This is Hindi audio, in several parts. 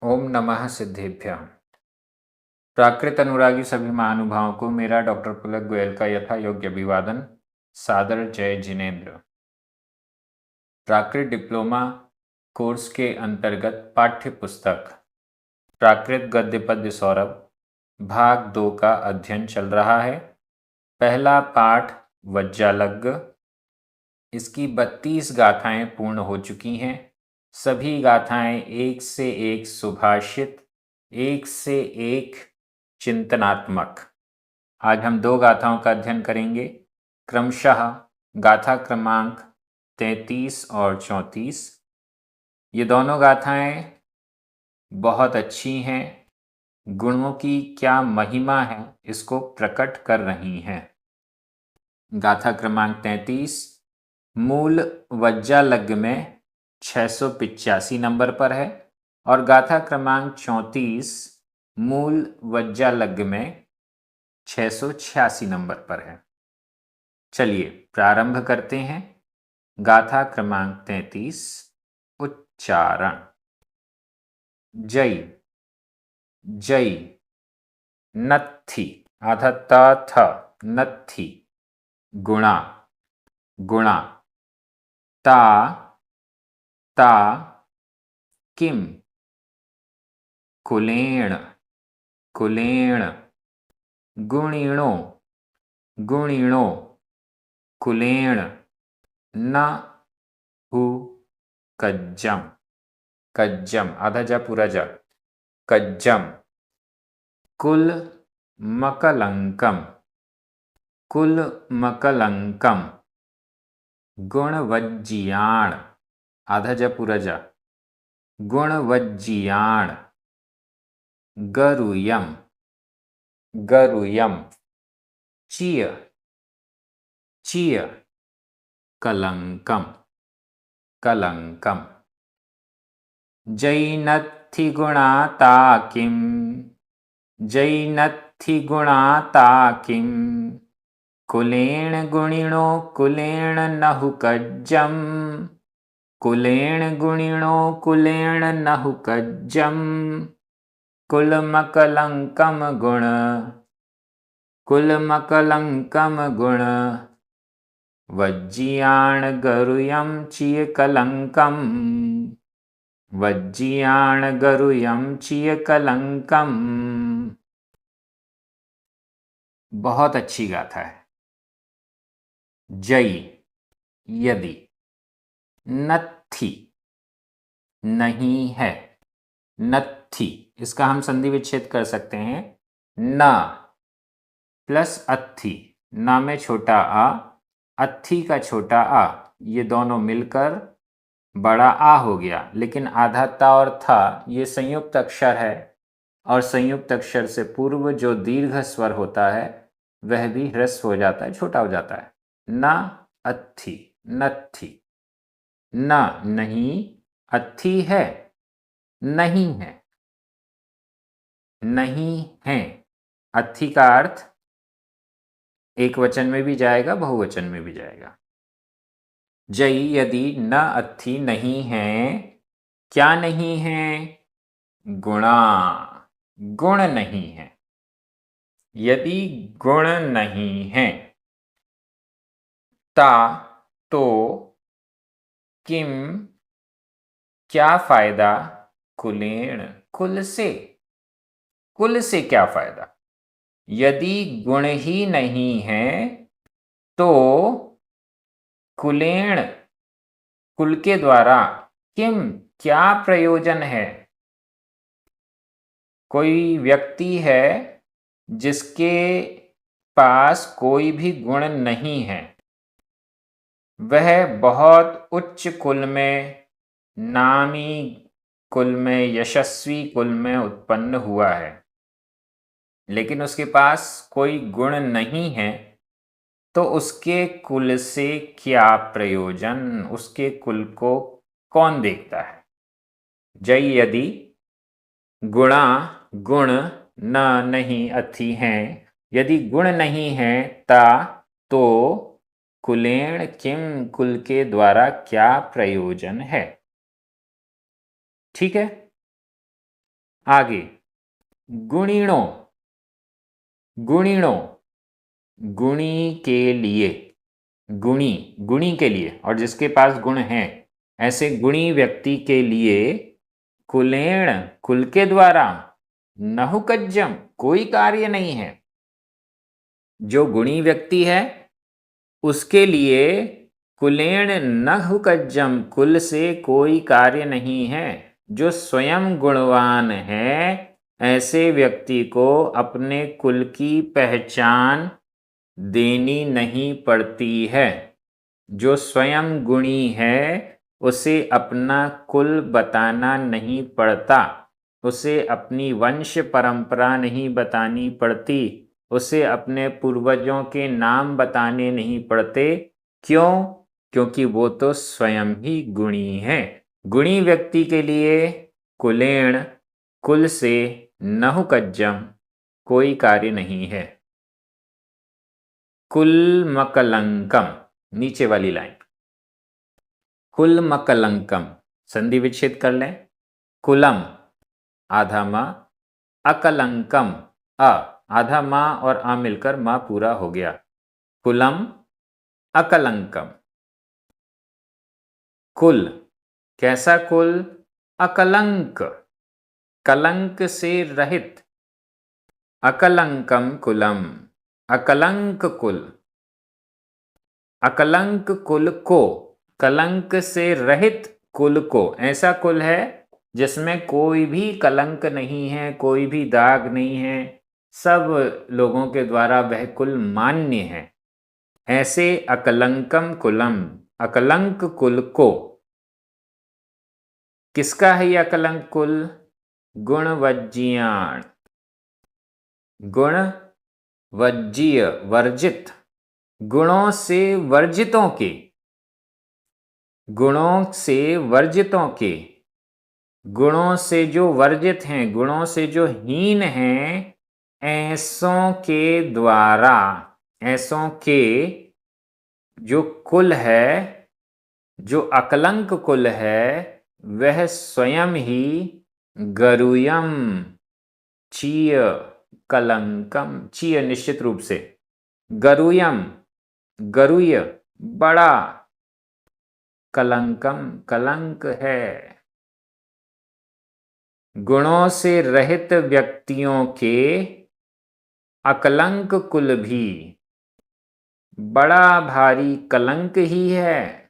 ओम नमः सिद्धेभ्यः। प्राकृत अनुरागी सभी महानुभावों को मेरा डॉक्टर पुलक गोयल का यथा योग्य अभिवादन। सादर जय जिनेन्द्र। प्राकृत डिप्लोमा कोर्स के अंतर्गत पाठ्य पुस्तक प्राकृत गद्य पद्य सौरभ भाग 2 का अध्ययन चल रहा है। पहला पाठ वज्जालग्ग। इसकी 32 गाथाएं पूर्ण हो चुकी हैं। सभी गाथाएं एक से एक सुभाषित, एक से एक चिंतनात्मक। आज हम 2 गाथाओं का अध्ययन करेंगे, क्रमशः गाथा क्रमांक 33 और 34। ये दोनों गाथाएं बहुत अच्छी हैं, गुणों की क्या महिमा है इसको प्रकट कर रही हैं। गाथा क्रमांक 33 मूल वज्जालग्ग में 685 नंबर पर है और गाथा क्रमांक 34 मूल वज्जालग्ग में 686 नंबर पर है। चलिए प्रारंभ करते हैं। गाथा क्रमांक 33 उच्चारण। जय जय नत्थी आधा त थ नत्थी गुणा गुणा ता ता किम कुलेण कुलेण गुणिणो गुणिणो कुलेण न हु कज्जम कज्जम आधा जा पूरा जा कज्जम कुल मकलंकम कुल मकलंकम गुणवज्जियाण आधा जा पूरा जा गुणवज्जियाण गरुयम गरुयम चिय चिय कलंकम कलंकम जैनत्थि गुणाता किम जैनत्थि गुणाता किम कुलेण गुणिणो कुलेण नहु कज्जम कुलेण गुणिणो कुलेण नहु कज्जम कुलमकलंकम गुण कुलमकलंकम गुण वज्जियाण गरुयम चिय कलंकम वज्जियाण गरुयम चिय कलंकम। बहुत अच्छी गाथा है। जय यदि, नत्थी नहीं है, नत्थी इसका हम संधि विच्छेद कर सकते हैं। न प्लस अत्थी, ना में छोटा आ, अत्थी का छोटा आ, ये दोनों मिलकर बड़ा आ हो गया। लेकिन आधा ता और था ये संयुक्त अक्षर है और संयुक्त अक्षर से पूर्व जो दीर्घ स्वर होता है वह भी ह्रस्व हो जाता है, छोटा हो जाता है। न अत्थी नत्थी, न नहीं, अत्थी है नहीं है, नहीं है। अत्थी का अर्थ एक वचन में भी जाएगा, बहुवचन में भी जाएगा। जय यदि न अत्थी नहीं है, क्या नहीं है? गुणा, गुण नहीं है। यदि गुण नहीं है, ता तो किम क्या फायदा, कुलेण कुल से, कुल से क्या फायदा। यदि गुण ही नहीं है तो कुलेण कुल के द्वारा किम क्या प्रयोजन है। कोई व्यक्ति है जिसके पास कोई भी गुण नहीं है, वह बहुत उच्च कुल में, नामी कुल में, यशस्वी कुल में उत्पन्न हुआ है, लेकिन उसके पास कोई गुण नहीं है, तो उसके कुल से क्या प्रयोजन, उसके कुल को कौन देखता है। जय यदि गुणा गुण न नहीं अथी हैं, यदि गुण नहीं है ता तो कुलेण किम कुल के द्वारा क्या प्रयोजन है। ठीक है। आगे गुणिणो, गुणिणो, गुणी के लिए, गुणी, गुणी के लिए, और जिसके पास गुण हैं, ऐसे गुणी व्यक्ति के लिए कुलेण, कुल के द्वारा, नहुकज्जम, कोई कार्य नहीं है। जो गुणी व्यक्ति है उसके लिए कुलेण नहुकज्जम, कुल से कोई कार्य नहीं है। जो स्वयं गुणवान है ऐसे व्यक्ति को अपने कुल की पहचान देनी नहीं पड़ती है। जो स्वयं गुणी है उसे अपना कुल बताना नहीं पड़ता, उसे अपनी वंश परंपरा नहीं बतानी पड़ती, उसे अपने पूर्वजों के नाम बताने नहीं पड़ते। क्यों? क्योंकि वो तो स्वयं ही गुणी है। गुणी व्यक्ति के लिए कुलेण, कुल से नहुकज्जम, कोई कार्य नहीं है। कुलमकलंकम, नीचे वाली लाइन, कुलमकलंकम, संधि विच्छेद कर लें। कुलम आधा माँ, अकलंकम अ, आधा माँ और आ मिलकर माँ पूरा हो गया। कुलम अकलंकम। कुल, कैसा कुल? अकलंक, कलंक से रहित। अकलंकम कुलम, अकलंक कुल। अकलंक कुल को, कलंक से रहित कुल को, ऐसा कुल है जिसमें कोई भी कलंक नहीं है, कोई भी दाग नहीं है, सब लोगों के द्वारा वह कुल मान्य है। ऐसे अकलंकम कुलम, अकलंक कुल को। किसका है यह अकलंक कुल? गुणवज्जियाण, गुण वज्जीय, वर्जित, गुणों से वर्जितों के, गुणों से वर्जितों के, गुणों से जो वर्जित हैं, गुणों से जो हीन हैं, ऐसों के द्वारा, ऐसों के जो कुल है, जो अकलंक कुल है, वह स्वयं ही गरुयम, चीय कलंकम, चीय निश्चित रूप से, गरुयम, गरुय, बड़ा, कलंकम, कलंक है। गुणों से रहित व्यक्तियों के अकलंक कुल भी बड़ा भारी कलंक ही है।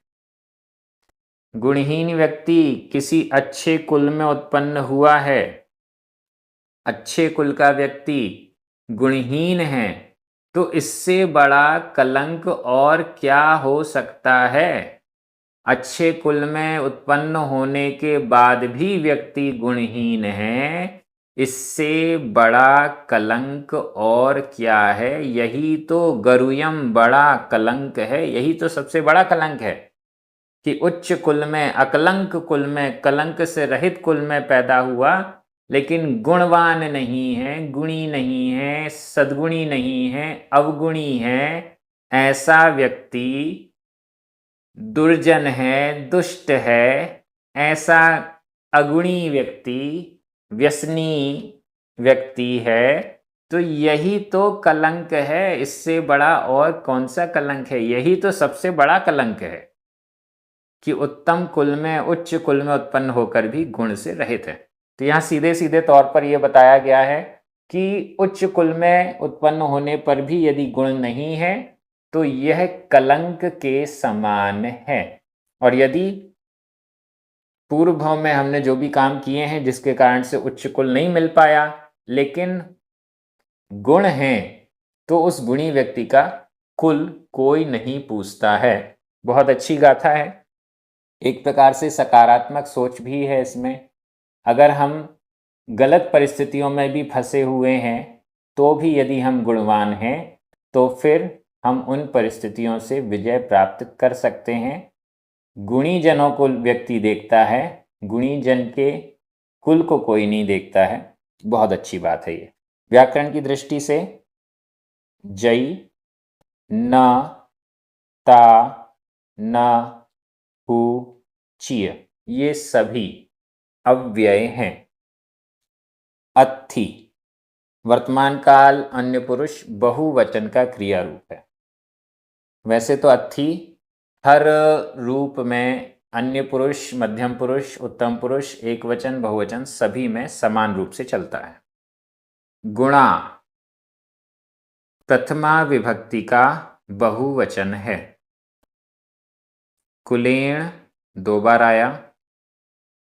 गुणहीन व्यक्ति किसी अच्छे कुल में उत्पन्न हुआ है, अच्छे कुल का व्यक्ति गुणहीन है, तो इससे बड़ा कलंक और क्या हो सकता है? अच्छे कुल में उत्पन्न होने के बाद भी व्यक्ति गुणहीन है, इससे बड़ा कलंक और क्या है? यही तो गरुयम, बड़ा कलंक है, यही तो सबसे बड़ा कलंक है कि उच्च कुल में, अकलंक कुल में, कलंक से रहित कुल में पैदा हुआ, लेकिन गुणवान नहीं है, गुणी नहीं है, सद्गुणी नहीं है, अवगुणी है। ऐसा व्यक्ति दुर्जन है, दुष्ट है। ऐसा अगुणी व्यक्ति, व्यसनी व्यक्ति है। तो यही तो कलंक है, इससे बड़ा और कौन सा कलंक है? यही तो सबसे बड़ा कलंक है कि उत्तम कुल में, उच्च कुल में उत्पन्न होकर भी गुण से रहित है। तो यहाँ सीधे सीधे तौर पर यह बताया गया है कि उच्च कुल में उत्पन्न होने पर भी यदि गुण नहीं है तो यह कलंक के समान है। और यदि पूर्व भाव में हमने जो भी काम किए हैं जिसके कारण से उच्च कुल नहीं मिल पाया, लेकिन गुण हैं, तो उस गुणी व्यक्ति का कुल कोई नहीं पूछता है। बहुत अच्छी गाथा है, एक प्रकार से सकारात्मक सोच भी है इसमें। अगर हम गलत परिस्थितियों में भी फंसे हुए हैं तो भी यदि हम गुणवान हैं तो फिर हम उन परिस्थितियों से विजय प्राप्त कर सकते हैं। गुणी जनों को व्यक्ति देखता है, गुणी जन के कुल को कोई नहीं देखता है। बहुत अच्छी बात है ये। व्याकरण की दृष्टि से जई, न, ता, न, हु, चिय, ये सभी अव्यय हैं। अत्थि। वर्तमान काल अन्य पुरुष बहुवचन का क्रिया रूप है। वैसे तो अत्थि हर रूप में अन्य पुरुष, मध्यम पुरुष, उत्तम पुरुष, एक वचन, बहुवचन सभी में समान रूप से चलता है। गुणा प्रथमा विभक्ति का बहुवचन है। कुलेण 2 बार आया,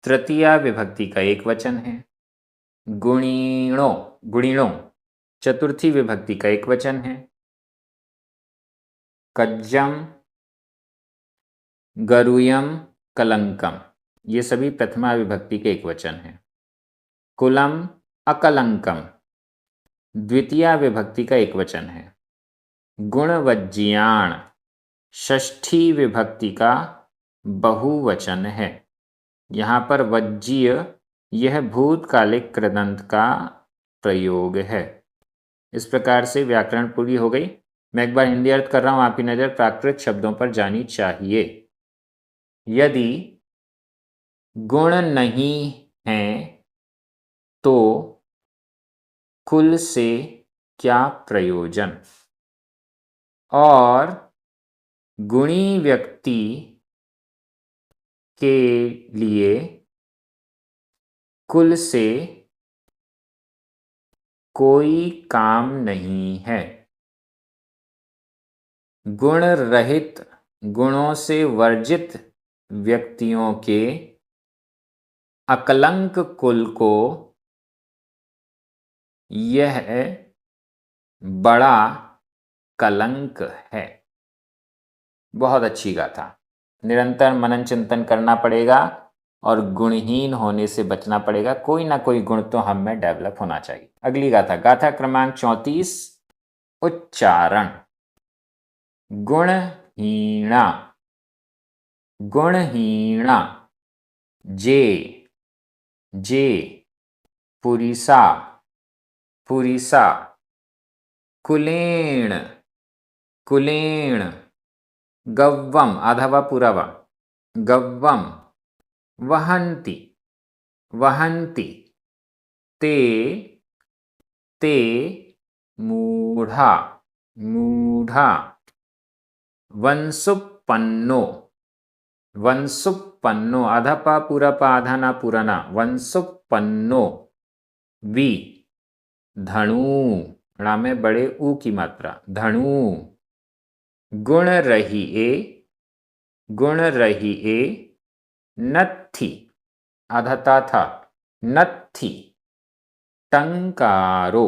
तृतीया विभक्ति का एक वचन है। गुणीणो गुणिणो चतुर्थी विभक्ति का एक वचन है। कज्जम, गरुयम, कलंकम ये सभी प्रथमा विभक्ति के एक वचन हैं। कुलम, अकलंकम द्वितीया विभक्ति का एक वचन है। गुणवज्जियाण षष्ठी विभक्ति का बहुवचन है। यहाँ पर वज्जीय यह भूतकालिक कृदंत का प्रयोग है। इस प्रकार से व्याकरण पूरी हो गई। मैं एक बार हिंदी अर्थ कर रहा हूँ, आपकी नज़र प्राकृत शब्दों पर जानी चाहिए। यदि गुण नहीं हैं तो कुल से क्या प्रयोजन, और गुणी व्यक्ति के लिए कुल से कोई काम नहीं है। गुण रहित, गुणों से वर्जित व्यक्तियों के अकलंक कुल को यह बड़ा कलंक है। बहुत अच्छी गाथा। निरंतर मनन चिंतन करना पड़ेगा और गुणहीन होने से बचना पड़ेगा। कोई ना कोई गुण तो हम में डेवलप होना चाहिए। अगली गाथा, गाथा क्रमांक 34। उच्चारण। गुणहीणा, गुणहीणा जे, जे पुरीसा, पुरीसा। कुलेण, कुलेण गव्वम आधा वा पूरा वा, गव्वम। वहन्ति, वहन्ति ते, ते मूढ़ा, मूढ़ा। वंशुपन्नो, वंशुपन्नो आधा पा पूरा पा आधा ना पूरा ना, वंशुपन्नो। वि धनु, णा में बड़े ऊ की मात्रा, धनु। गुण रही ए, गुण रही ए नत्थि आधा ता था, नत्थि। टंकारो,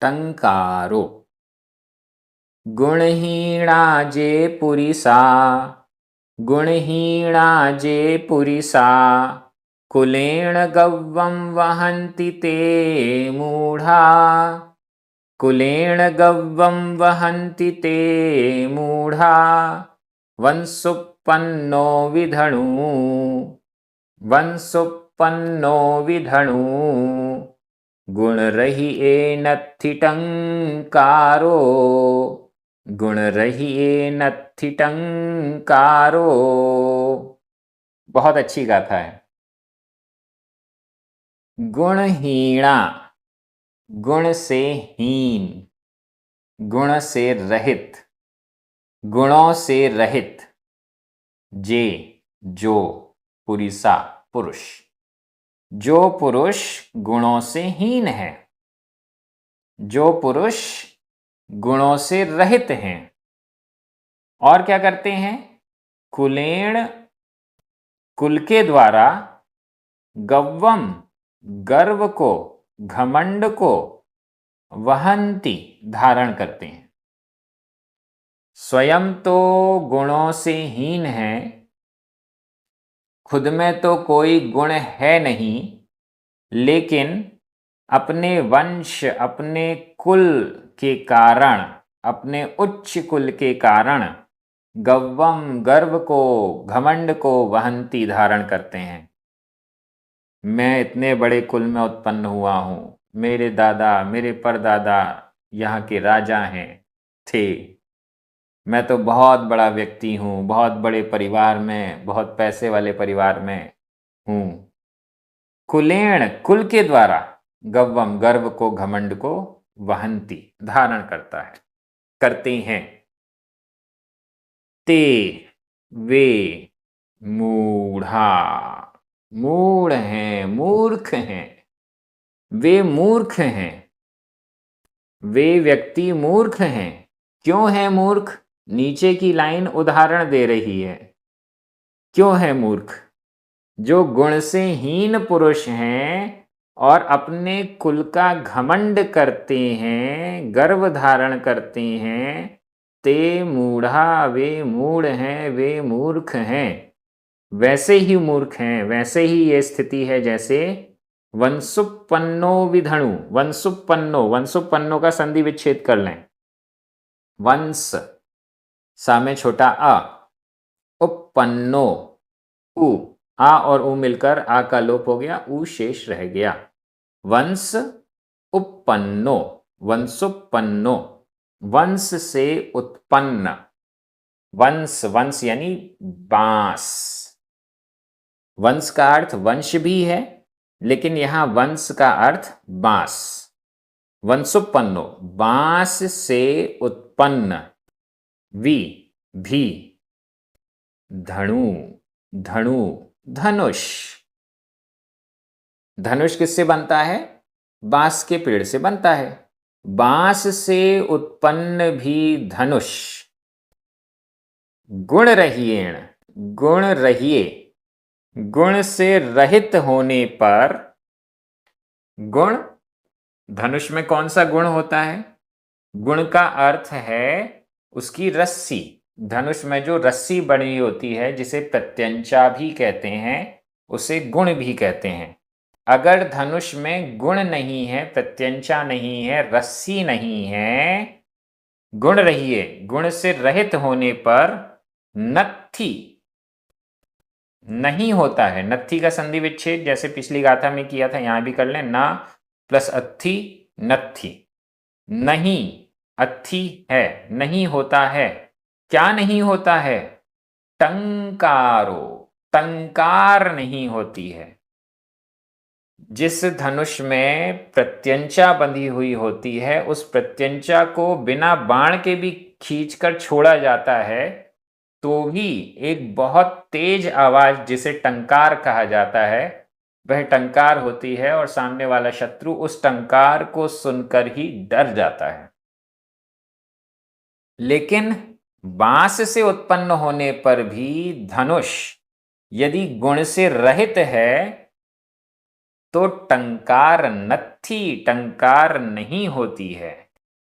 टंकारो। गुणहीणा जे पुरीसा, गुणहीणा जे पुरीसा। कुलेण गव्वं वहन्ति ते मूढ़ा, कुलेण गव्वं वहन्ति ते मूढ़ा। वंशुपन्नो विधणु, वंशुपन्नो विधणु। गुण रही ए नत्थि टंकारो, गुण रही ए नत्थि टंकारो। बहुत अच्छी गाथा है। गुणहीणा, गुण से हीन, गुण से रहित, गुणों से रहित। जे जो, पुरीसा पुरुष, जो पुरुष गुणों से हीन है, जो पुरुष गुणों से रहित हैं। और क्या करते हैं? कुलेण कुल के द्वारा, गव्वम गर्व को, घमंड को, वहन्ति धारण करते हैं। स्वयं तो गुणों से हीन है, खुद में तो कोई गुण है नहीं, लेकिन अपने वंश, अपने कुल के कारण, अपने उच्च कुल के कारण गव्वम गर्व को, घमंड को वहन्ति धारण करते हैं। मैं इतने बड़े कुल में उत्पन्न हुआ हूँ, मेरे दादा, मेरे परदादा यहाँ के राजा हैं, थे। मैं तो बहुत बड़ा व्यक्ति हूँ, बहुत बड़े परिवार में, बहुत पैसे वाले परिवार में हूँ। कुलेण कुल के द्वारा, गव्वम गर्व को घमंड को, वहंती धारण करता है, करते हैं। ते वे मूढ़ा मूढ़ हैं, मूर्ख हैं, वे मूर्ख हैं, वे व्यक्ति मूर्ख हैं। क्यों है मूर्ख? नीचे की लाइन उदाहरण दे रही है। क्यों है मूर्ख? जो गुण से हीन पुरुष हैं और अपने कुल का घमंड करते हैं, गर्व धारण करते हैं, ते मूढ़ा वे मूढ़ हैं, वे मूर्ख हैं। वैसे ही मूर्ख हैं, वैसे ही ये स्थिति है जैसे वंशुपन्नो विधणु। वंशुपन्नो, वंशुपन्नो का संधि विच्छेद कर लें। वंश सा में छोटा अ, उपपन्नो उ, आ और उ मिलकर आ का लोप हो गया, उ शेष रह गया। वंश उपपन्नो, वंशुपन्नो, वंश से उत्पन्न। वंश, वंश यानी बांस। वंश का अर्थ वंश भी है, लेकिन यहां वंश का अर्थ बांस। वंशुपन्नो बांस से उत्पन्न, वी भी, धनु धनु धनुष। धनुष किससे बनता है? बांस के पेड़ से बनता है। बांस से उत्पन्न भी धनुष। गुण रहिएण, गुण रहिए, गुण से रहित होने पर। गुण, धनुष में कौन सा गुण होता है? गुण का अर्थ है उसकी रस्सी। धनुष में जो रस्सी बनी होती है, जिसे प्रत्यंचा भी कहते हैं, उसे गुण भी कहते हैं। अगर धनुष में गुण नहीं है, प्रत्यंचा नहीं है, रस्सी नहीं है, गुण रहिए, गुण से रहित होने पर नत्थी नहीं होता है। नत्थी का संधि विच्छेद जैसे पिछली गाथा में किया था, यहां भी कर लें। ना प्लस अत्थी, नत्थी। नहीं, अत्थी है, नहीं होता है। क्या नहीं होता है? टंकारो, टंकार नहीं होती है। जिस धनुष में प्रत्यंचा बंधी हुई होती है, उस प्रत्यंचा को बिना बाण के भी खींचकर छोड़ा जाता है, तो भी एक बहुत तेज आवाज जिसे टंकार कहा जाता है, वह टंकार होती है और सामने वाला शत्रु उस टंकार को सुनकर ही डर जाता है। लेकिन बांस से उत्पन्न होने पर भी धनुष यदि गुण से रहित है, तो टंकार नत्थी, टंकार नहीं होती है।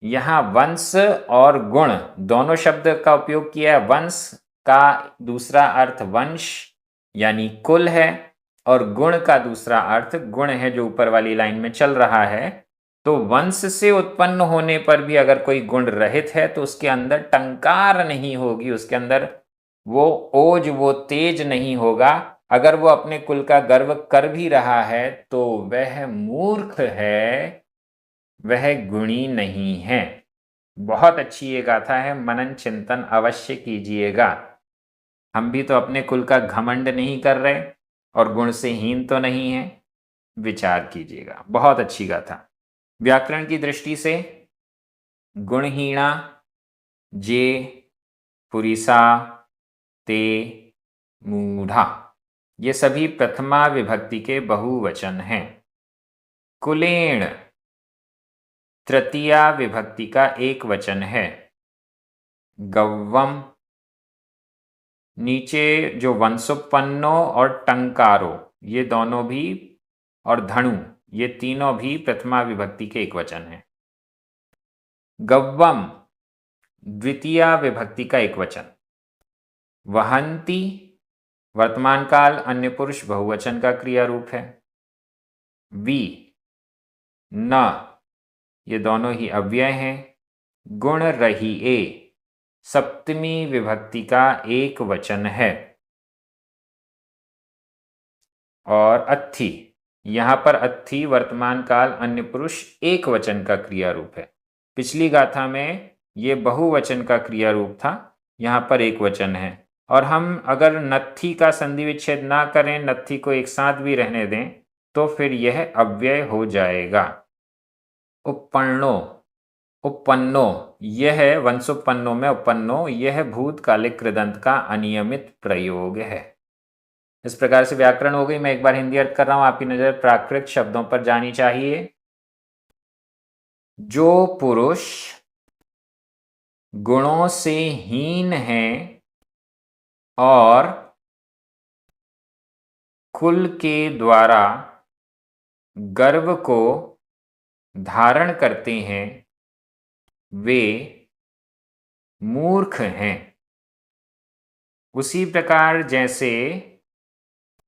यहां वंश और गुण दोनों शब्द का उपयोग किया है। वंश का दूसरा अर्थ वंश यानी कुल है, और गुण का दूसरा अर्थ गुण है, जो ऊपर वाली लाइन में चल रहा है। तो वंश से उत्पन्न होने पर भी अगर कोई गुण रहित है, तो उसके अंदर टंकार नहीं होगी, उसके अंदर वो ओज, वो तेज नहीं होगा। अगर वो अपने कुल का गर्व कर भी रहा है, तो वह मूर्ख है, वह गुणी नहीं है। बहुत अच्छी ये गाथा है, मनन चिंतन अवश्य कीजिएगा। हम भी तो अपने कुल का घमंड नहीं कर रहे और गुण से हीन तो नहीं है। विचार कीजिएगा, बहुत अच्छी गाथा। व्याकरण की दृष्टि से गुणहीणा, जे, पुरीसा, ते, मूढ़ा, ये सभी प्रथमा विभक्ति के बहुवचन हैं। कुलेण तृतीया विभक्ति का एक वचन है। गव्वम, नीचे जो वंशोपन्नो और टंकारो, ये दोनों भी, और धनु, ये तीनों भी प्रथमा विभक्ति के एक वचन है। गव्वम द्वितीया विभक्ति का एक वचन। वहंती वर्तमान काल अन्य पुरुष बहुवचन का क्रिया रूप है। वी, न, ये दोनों ही अव्यय हैं। गुण रहिए सप्तमी विभक्ति का एक वचन है। और अत्थी, यहां पर अत्थी वर्तमान काल अन्य पुरुष एक वचन का क्रिया रूप है। पिछली गाथा में ये बहुवचन का क्रिया रूप था, यहां पर एक वचन है। और हम अगर नत्थी का संधि विच्छेद ना करें, नत्थी को एक साथ भी रहने दें, तो फिर यह अव्यय हो जाएगा। उपपन्नो, उपपन्नो, यह वंशोपन्नो में उपपन्नो, यह भूतकालिक कृदंत का अनियमित प्रयोग है। इस प्रकार से व्याकरण हो गई। मैं एक बार हिंदी अर्थ कर रहा हूं, आपकी नजर प्राकृत शब्दों पर जानी चाहिए। जो पुरुष गुणों से हीन है और कुल के द्वारा गर्व को धारण करते हैं, वे मूर्ख हैं। उसी प्रकार जैसे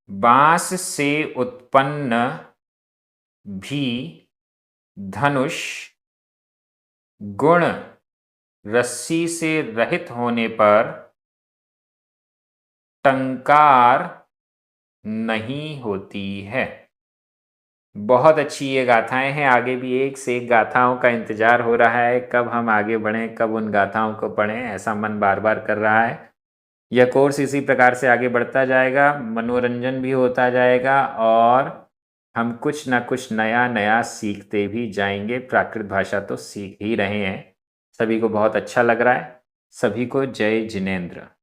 बांस से उत्पन्न भी धनुष गुण रस्सी से रहित होने पर टंकार नहीं होती है। बहुत अच्छी ये गाथाएं हैं। आगे भी एक से एक गाथाओं का इंतजार हो रहा है, कब हम आगे बढ़ें, कब उन गाथाओं को पढ़ें, ऐसा मन बार बार कर रहा है। यह कोर्स इसी प्रकार से आगे बढ़ता जाएगा, मनोरंजन भी होता जाएगा और हम कुछ ना कुछ नया नया सीखते भी जाएंगे। प्राकृत भाषा तो सीख ही रहे हैं। सभी को बहुत अच्छा लग रहा है। सभी को जय जिनेंद्र।